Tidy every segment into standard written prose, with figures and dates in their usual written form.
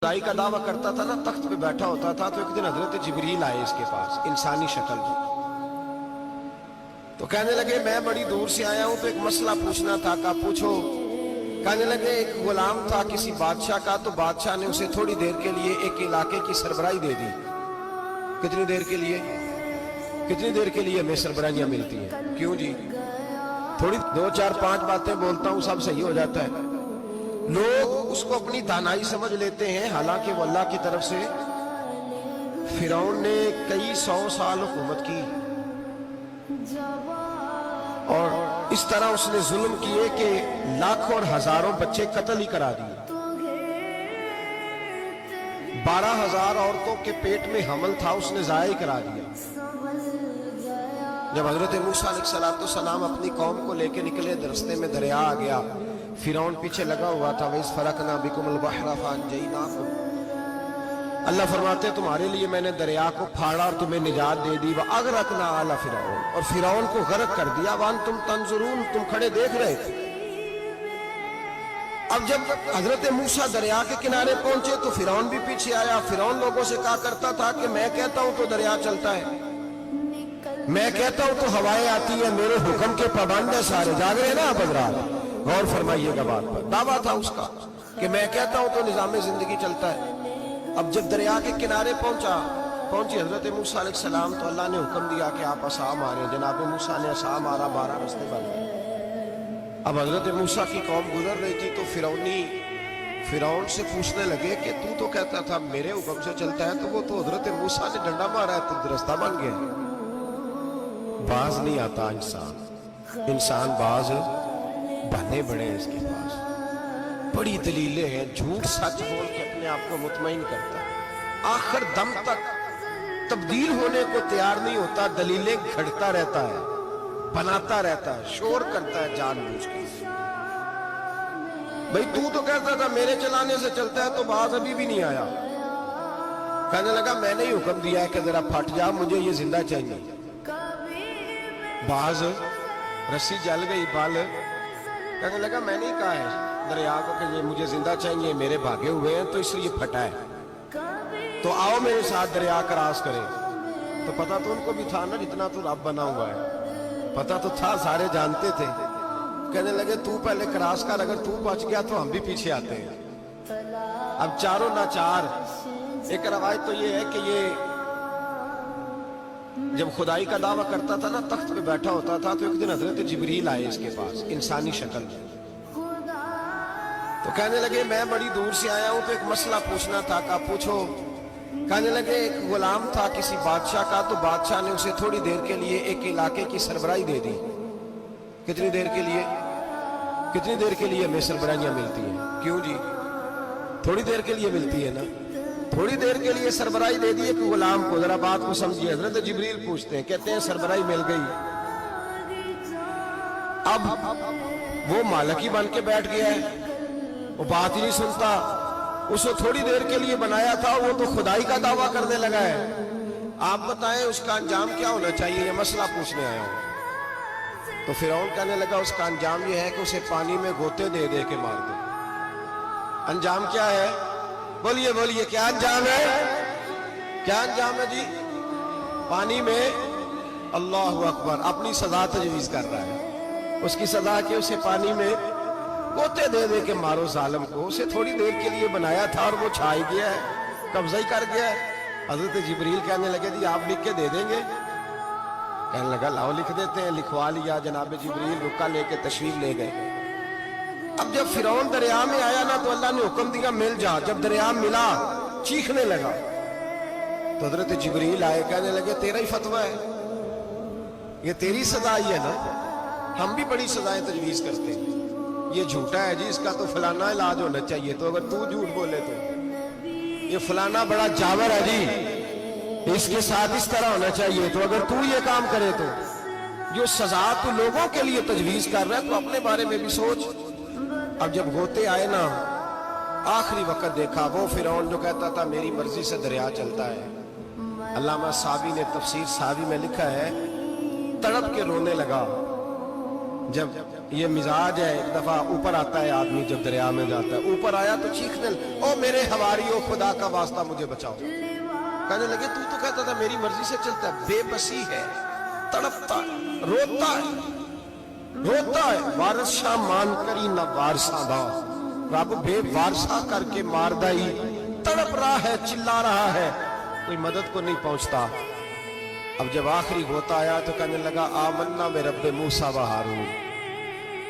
खुदाई का दावा करता था ना, तख्त पे बैठा होता था तो एक दिन हजरत जिब्रील आए इसके पास इंसानी शक्ल में। तो कहने लगे मैं बड़ी दूर से आया हूं तो एक मसला पूछना था। का पूछो। कहने लगे एक गुलाम था किसी बादशाह का, तो बादशाह ने उसे थोड़ी देर के लिए एक इलाके की सरबराही दे दी। कितनी देर के लिए? कितनी देर के लिए हमें सरबराहियां मिलती हैं? क्यों जी? थोड़ी 2 4 5 बातें बोलता हूं सब सही हो जाता है। लोग उसको अपनी दानाई समझ लेते हैं, हालांकि वो अल्लाह की तरफ से। फिरौन ने कई 100 साल हुकूमत की और इस तरह उसने जुल्म किए कि लाखों और हजारों बच्चे कत्ल ही करा दिए। 12,000 औरतों के पेट में हमल था, उसने जाया करा दिया। जब हजरत मूसा अलैहिस्सलाम अपनी कौम को लेकर निकले, रास्ते में दरिया आ गया, फिरौन पीछे लगा हुआ था। वैस फरकना बिकुमुल बहरा फअनजयनाकुम। अल्लाह फरमाते तुम्हारे लिए मैंने दरिया को फाड़ा और तुम्हें निजात दे दी। व अगरकना आला फिरौन, और फिरौन को गर्क कर दिया। वान तुम तंजुरून, तुम खड़े देख रहे थे। अब जब हजरत मूसा दरिया के किनारे पहुंचे तो फिरौन भी पीछे आया। फिरौन लोगों से कहा करता था कि मैं कहता हूं तो दरिया चलता है, मैं कहता हूं तो हवाएं आती है, मेरे हुक्म के पाबंद है सारे। जाग रहे ना आप हजरात, गौर फरमाइएगा बात पर। दावा था उसका कि मैं कहता हूं तो निजाम जिंदगी चलता है। अब जब दरिया के किनारे पहुंची हजरत मूसा अलैहिस्सलाम, तो अल्लाह ने हुक्म दिया कि आप असा मारे। जनाब मूसा ने असा मारा, 12 रास्ते बन गए। अब हजरत मूसा की कौम गुजर रही थी तो फिरौन से पूछने लगे कि तू तो कहता था मेरे हुक्म से चलता है, तो वो तो हजरत मूसा ने डंडा मारा है तो रास्ता बन गया। बाज नहीं आता इंसान बाज बने बड़े हैं इसके पास, बड़ी दलीलें हैं। झूठ सच बोल के अपने आप को मुतमईन करता है, आखिर दम तक तब्दील होने को तैयार नहीं होता, दलीलें घड़ता रहता है, बनाता रहता है, शोर करता है जानबूझ के। भाई तू तो कहता था मेरे चलाने से चलता है, तो बाज अभी भी नहीं आया। कहने लगा मैंने ही हुक्म दिया है कि जरा फट जा, मुझे ये जिंदा चाहिए। बाज रस्सी जल गई, बाल। कहने लगा मैंने ही कहा है दरिया को कि ये मुझे जिंदा चाहिए, मेरे भागे हुए हैं तो इसलिए फटा है, तो आओ मेरे साथ दरिया क्रॉस करें। तो पता तो उनको भी था ना, जितना तो रब बना हुआ है, पता तो था, सारे जानते थे। कहने लगे तू पहले क्रॉस कर, अगर तू बच गया तो हम भी पीछे आते हैं। अब चारों ना चार। एक रवायत तो ये है कि ये जब खुदाई का दावा करता था ना, तख्त पे बैठा होता था, तो एक दिन हजरत जिब्रील आए इसके पास इंसानी शक्ल में। तो कहने लगे मैं बड़ी दूर से आया हूं तो एक मसला पूछना था। का पूछो। कहने लगे एक गुलाम था किसी बादशाह का, तो बादशाह ने उसे थोड़ी देर के लिए एक इलाके की सरबराही दे दी। कितनी देर के लिए? कितनी देर के लिए हमें सरबराहियां मिलती हैं? क्यों जी? थोड़ी देर के लिए मिलती है ना। थोड़ी देर के लिए सरबराही दे दी एक गुलाम को। जरा बात को समझिए। हजरत जिब्रील पूछते हैं, कहते हैं सरबराही मिल गई। अब वो मालिक ही बन के बैठ गया है, वो बात ही नहीं सुनता। उसको थोड़ी देर के लिए बनाया था, वो तो खुदाई का दावा करने लगा है। आप बताएं उसका अंजाम क्या होना चाहिए? ये मसला पूछने आया हूं। तो फिरौन कहने लगा उसका अंजाम ये है कि उसे पानी में गोते दे दे के मार दो। अंजाम क्या है? बोलिए बोलिए, क्या अंजाम है? क्या अंजाम है जी? पानी में। अल्लाहु अकबर, अपनी सजा तजवीज कर रहा है। उसकी सजा के उसे पानी में गोते दे दे के मारो जालिम को। उसे थोड़ी देर के लिए बनाया था और वो छा ही गया है, कब्जा ही कर गया है। हजरत जिब्रील कहने लगे जी आप लिख के दे देंगे? कहने लगा लाओ लिख देते हैं। लिखवा लिया। जनाब जिब्रील रुका लेके तशरीफ ले गए। अब जब फिरौन दरिया में आया ना, तो अल्लाह ने हुक्म दिया मिल जा। जब दरिया मिला चीखने लगा, तो हजरत जिब्रील आए, कहने लगे तेरा ही फतवा है, ये तेरी सजा ही है ना। हम भी बड़ी सजाएं तजवीज करते हैं। ये झूठा है जी, इसका तो फलाना इलाज होना चाहिए, तो अगर तू झूठ बोले तो ये फलाना बड़ा जावर है जी, इसके साथ इस तरह होना चाहिए, तो अगर तू ये काम करे तो जो सजा तू लोगों के लिए तजवीज कर रहा है, तो अपने बारे में भी सोच। अब जब गोते आए ना, आखिरी वक्त देखा वो फिरौन जो कहता था मेरी मर्जी से दरिया चलता है। अल्लामा साबी ने तफसीर साबी में लिखा है, तड़प के रोने लगा जब یہ مزاج ہے، ایک دفعہ اوپر آتا ہے آدمی جب دریا میں جاتا ہے، اوپر آیا تو چیخنے او میرے حواریو خدا کا واسطہ مجھے بچاؤ. کہنے لگے تو کہتا تھا میری مرضی سے چلتا ہے. بے بسی ہے، تڑپتا ہے، روتا ہے. وارث شاہ مان کری نہ وارثہ دا، رب بے وارثہ کر کے مار دائی. تڑپ رہا ہے، چلا رہا ہے، کوئی مدد کو نہیں پہنچتا. اب جب آخری ہوتا آیا تو کہنے لگا آمنا میں رب موسیٰ و ہارون،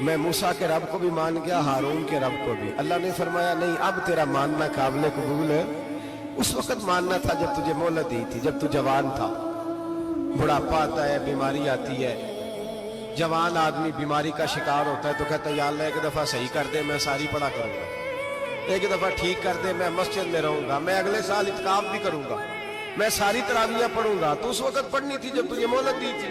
میں موسیٰ کے رب کو بھی مان گیا، ہارون کے رب کو بھی. اللہ نے فرمایا نہیں، اب تیرا ماننا قابل قبول ہے. اس وقت ماننا تھا جب تجھے مہلت دی تھی، جب تو جوان تھا. بڑھاپا آتا ہے، بیماری آتی ہے، جوان آدمی بیماری کا شکار ہوتا ہے تو کہتا ہے یا اللہ ایک دفعہ صحیح کر دے، میں ساری پڑھا کروں گا. ایک دفعہ ٹھیک کر دے، میں مسجد میں رہوں گا، میں اگلے سال اعتکاف بھی کروں گا، میں ساری تراویح پڑھوں گا. تو اس وقت پڑھنی تھی جب تجھے مہلت دی تھی.